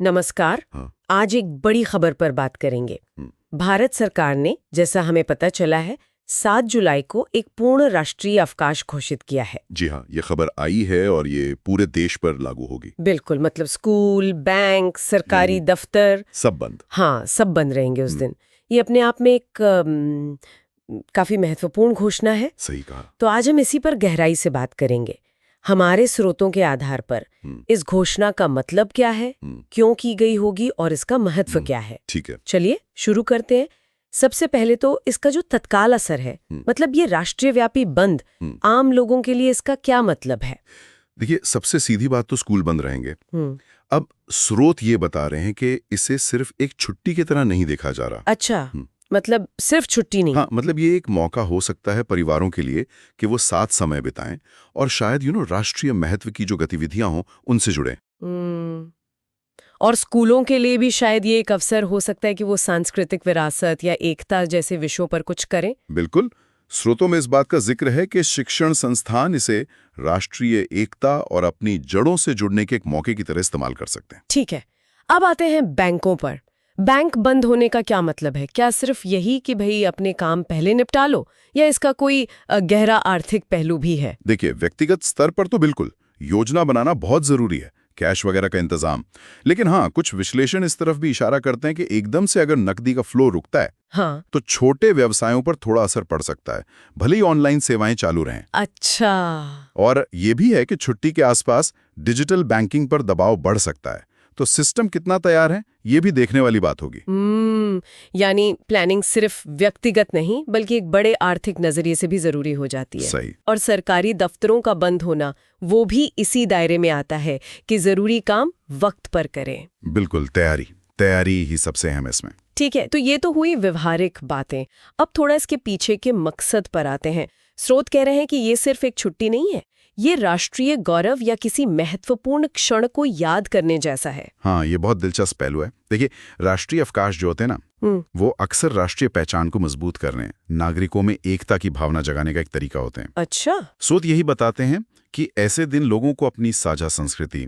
नमस्कार। हाँ। आज एक बड़ी खबर पर बात करेंगे। भारत सरकार ने, जैसा हमें पता चला है, 7 जुलाई को एक पूर्ण राष्ट्रीय अवकाश घोषित किया है। जी हाँ, ये खबर आई है और ये पूरे देश पर लागू होगी। बिल्कुल, मतलब स्कूल, बैंक, सरकारी दफ्तर, सब बंद। हाँ, सब बंद रहेंगे उस दिन। ये अपने आप में एक काफी महत्वपूर्ण घोषणा है। सही कहा। तो आज हम इसी पर गहराई से बात करेंगे। हमारे स्रोतों के आधार पर इस घोषणा का मतलब क्या है, क्यों की गई होगी और इसका महत्व क्या है। ठीक है। चलिए शुरू करते हैं। सबसे पहले तो इसका जो तत्काल असर है, मतलब ये राष्ट्रीय व्यापी बंद, आम लोगों के लिए इसका क्या मतलब है? देखिए, सबसे सीधी बात तो स्कूल बंद रहेंगे। अब स्रोत ये बता रहे हैं कि इसे सिर्फ एक छुट्टी की तरह नहीं देखा जा रहा। अच्छा, मतलब सिर्फ छुट्टी नहीं। हाँ, मतलब ये एक मौका हो सकता है परिवारों के लिए कि वो साथ समय बिताएं और शायद राष्ट्रीय महत्व की जो गतिविधियां हों उनसे जुड़ें। और स्कूलों के लिए भी शायद ये एक अवसर हो सकता है कि वो सांस्कृतिक विरासत या एकता जैसे विषयों पर कुछ करें। बिल्कुल। स्रोतों में इस बात का जिक्र है कि शिक्षण संस्थान इसे राष्ट्रीय एकता और अपनी जड़ों से जुड़ने के एक मौके की तरह इस्तेमाल कर सकते हैं। ठीक है, अब आते हैं बैंकों पर। बैंक बंद होने का क्या मतलब है? क्या सिर्फ यही कि भाई अपने काम पहले निपटा लो, या इसका कोई गहरा आर्थिक पहलू भी है? देखिए, व्यक्तिगत स्तर पर तो बिल्कुल योजना बनाना बहुत जरूरी है, कैश वगैरह का इंतजाम। लेकिन हाँ, कुछ विश्लेषण इस तरफ भी इशारा करते हैं कि एकदम से अगर नकदी का फ्लो रुकता है हाँ। तो छोटे व्यवसायों पर थोड़ा असर पड़ सकता है, भले ही ऑनलाइन सेवाएं चालू रहें। अच्छा। और ये भी है कि छुट्टी के आसपास डिजिटल बैंकिंग पर दबाव बढ़ सकता है, तो सिस्टम कितना तैयार है ये भी देखने वाली बात होगी। यानी प्लानिंग सिर्फ व्यक्तिगत नहीं बल्कि एक बड़े आर्थिक नजरिए से भी जरूरी हो जाती है। सही। और सरकारी दफ्तरों का बंद होना वो भी इसी दायरे में आता है कि जरूरी काम वक्त पर करें। बिल्कुल, तैयारी ही सबसे अहम इसमें। ठीक है, तो ये तो हुई व्यवहारिक बातें। अब थोड़ा इसके पीछे के मकसद पर आते हैं। स्रोत कह रहे हैं कि ये सिर्फ एक छुट्टी नहीं है, ये राष्ट्रीय गौरव या किसी महत्वपूर्ण क्षण को याद करने जैसा है। हाँ, ये बहुत दिलचस्प पहलू है। देखिए, राष्ट्रीय अवकाश जो होते हैं ना, वो अक्सर राष्ट्रीय पहचान को मजबूत करने, नागरिकों में एकता की भावना जगाने का एक तरीका होते हैं। अच्छा। स्रोत यही बताते हैं कि ऐसे दिन लोगों को अपनी साझा संस्कृति,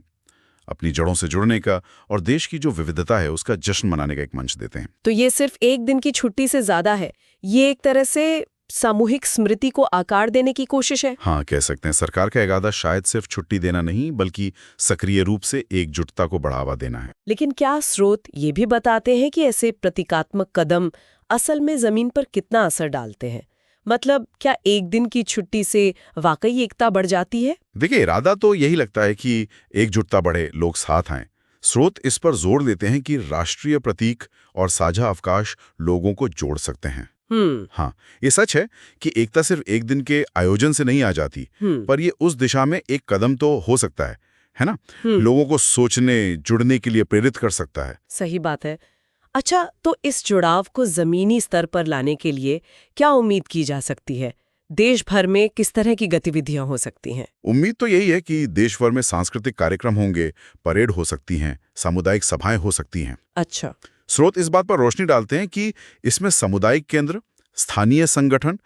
अपनी जड़ों से जुड़ने का और देश की जो विविधता है उसका जश्न मनाने का एक मंच देते हैं। तो ये सिर्फ एक दिन की छुट्टी से ज्यादा है, ये एक तरह से सामूहिक स्मृति को आकार देने की कोशिश है। हाँ, कह सकते हैं। सरकार का इरादा शायद सिर्फ छुट्टी देना नहीं बल्कि सक्रिय रूप से एकजुटता को बढ़ावा देना है। लेकिन क्या स्रोत ये भी बताते हैं कि ऐसे प्रतीकात्मक कदम असल में जमीन पर कितना असर डालते हैं? मतलब क्या एक दिन की छुट्टी से वाकई एकता बढ़ जाती है? देखिए, इरादा तो यही लगता है कि एकजुटता बढ़े, लोग साथ आएं। स्रोत इस पर जोर देते हैं कि राष्ट्रीय प्रतीक और साझा अवकाश लोगों को जोड़ सकते हैं। हाँ, ये सच है कि एकता सिर्फ एक दिन के आयोजन से नहीं आ जाती, पर ये उस दिशा में एक कदम तो हो सकता है ना? लोगों को सोचने, जुड़ने के लिए प्रेरित कर सकता है। सही बात है। अच्छा, तो इस जुड़ाव को जमीनी स्तर पर लाने के लिए क्या उम्मीद की जा सकती है? देश भर में किस तरह की गतिविधियां हो सकती हैं? उम्मीद तो यही है कि देश भर में सांस्कृतिक कार्यक्रम होंगे, परेड हो सकती हैं, सामुदायिक सभाएं हो सकती हैं। अच्छा। स्रोत इस बात पर रोशनी डालते हैं कि इसमें सामुदायिक केंद्र, स्थानीय संगठन,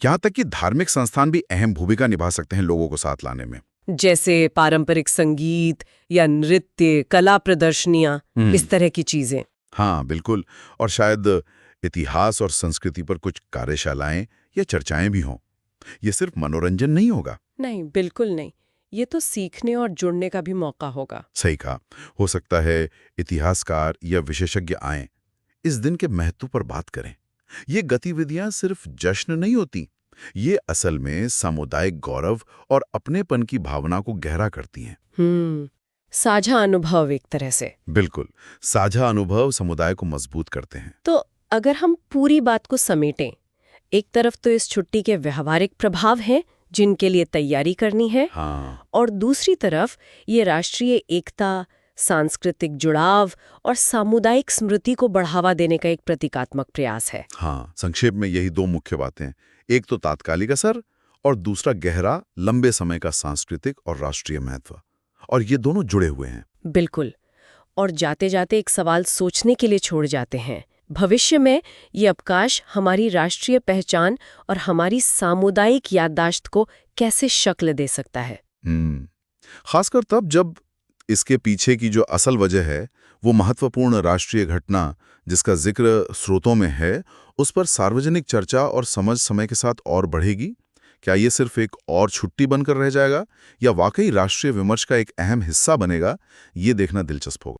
यहाँ तक कि धार्मिक संस्थान भी अहम भूमिका निभा सकते हैं लोगों को साथ लाने में। जैसे पारंपरिक संगीत या नृत्य, कला प्रदर्शनियां, इस तरह की चीजें। हाँ, बिल्कुल। और शायद इतिहास और संस्कृति पर कुछ कार्यशालाएं या चर्चाएं भी हों। ये सिर्फ मनोरंजन नहीं होगा। नहीं, बिल्कुल नहीं। ये तो सीखने और जुड़ने का भी मौका होगा। सही कहा। हो सकता है इतिहासकार या विशेषज्ञ आएं, इस दिन के महत्व पर बात करें। ये गतिविधियां सिर्फ जश्न नहीं होती, ये असल में सामुदायिक गौरव और अपनेपन की भावना को गहरा करती हैं। साझा अनुभव एक तरह से। बिल्कुल, साझा अनुभव समुदाय को मजबूत करते हैं। तो अगर हम पूरी बात को समेटें, एक तरफ तो इस छुट्टी के व्यवहारिक प्रभाव हैं जिनके लिए तैयारी करनी है, हाँ। और दूसरी तरफ ये राष्ट्रीय एकता, सांस्कृतिक जुड़ाव और सामुदायिक स्मृति को बढ़ावा देने का एक प्रतीकात्मक प्रयास है। हाँ, संक्षेप में यही दो मुख्य बातें, एक तो तात्कालिक असर और दूसरा गहरा लंबे समय का सांस्कृतिक और राष्ट्रीय महत्व, और ये दोनों जुड़े हुए हैं। बिल्कुल। और जाते जाते एक सवाल सोचने के लिए छोड़ जाते हैं। भविष्य में ये अवकाश हमारी राष्ट्रीय पहचान और हमारी सामुदायिक याददाश्त को कैसे शक्ल दे सकता है? खासकर तब जब इसके पीछे की जो असल वजह है, वो महत्वपूर्ण राष्ट्रीय घटना जिसका जिक्र स्रोतों में है, उस पर सार्वजनिक चर्चा और समझ समय के साथ और बढ़ेगी? क्या ये सिर्फ एक और छुट्टी बनकर रह जाएगा या वाकई राष्ट्रीय विमर्श का एक अहम हिस्सा बनेगा? ये देखना दिलचस्प होगा।